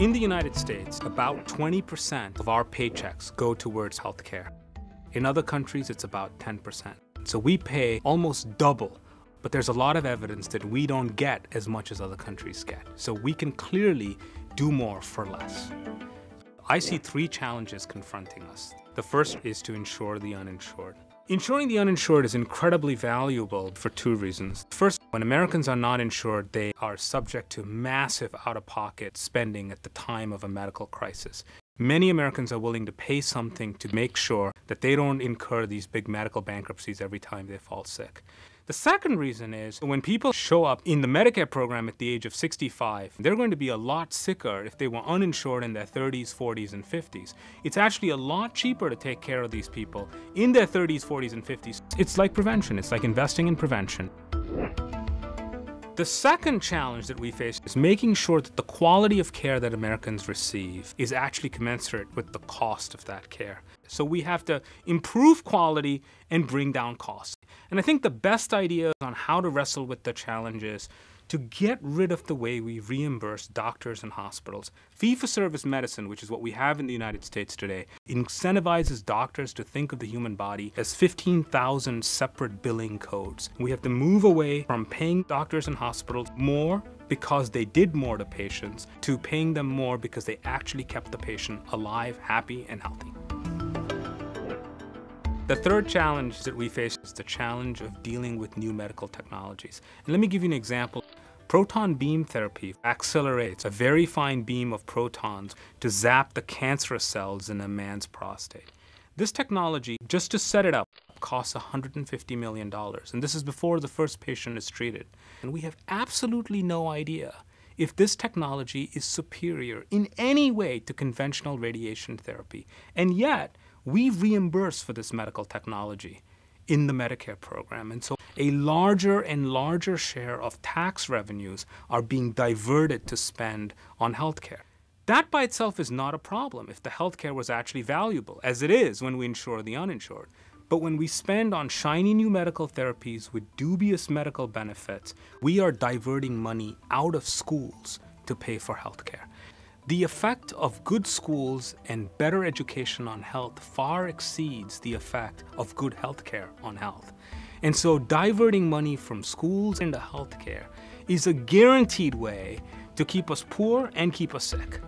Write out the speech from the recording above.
In the United States, about 20% of our paychecks go towards healthcare. In other countries, it's about 10%. So we pay almost double, but there's a lot of evidence that we don't get as much as other countries get. So we can clearly do more for less. I see three challenges confronting us. The first is to insure the uninsured. Insuring the uninsured is incredibly valuable for two reasons. First, when Americans are not insured, they are subject to massive out-of-pocket spending at the time of a medical crisis. Many Americans are willing to pay something to make sure that they don't incur these big medical bankruptcies every time they fall sick. The second reason is when people show up in the Medicare program at the age of 65, they're going to be a lot sicker if they were uninsured in their 30s, 40s, and 50s. It's actually a lot cheaper to take care of these people in their 30s, 40s, and 50s. It's like prevention. It's like investing in prevention. The second challenge that we face is making sure that the quality of care that Americans receive is actually commensurate with the cost of that care. So we have to improve quality and bring down costs. And I think the best idea on how to wrestle with the challenge is to get rid of the way we reimburse doctors and hospitals. Fee-for-service medicine, which is what we have in the United States today, incentivizes doctors to think of the human body as 15,000 separate billing codes. We have to move away from paying doctors and hospitals more because they did more to patients to paying them more because they actually kept the patient alive, happy, and healthy. The third challenge that we face is the challenge of dealing with new medical technologies. And let me give you an example. Proton beam therapy accelerates a very fine beam of protons to zap the cancerous cells in a man's prostate. This technology, just to set it up, costs $150 million. And this is before the first patient is treated. And we have absolutely no idea if this technology is superior in any way to conventional radiation therapy. And yet, we reimburse for this medical technology in the Medicare program. And so a larger and larger share of tax revenues are being diverted to spend on healthcare. That by itself is not a problem if the healthcare was actually valuable, as it is when we insure the uninsured. But when we spend on shiny new medical therapies with dubious medical benefits, we are diverting money out of schools to pay for healthcare. The effect of good schools and better education on health far exceeds the effect of good healthcare on health. And so diverting money from schools into healthcare is a guaranteed way to keep us poor and keep us sick.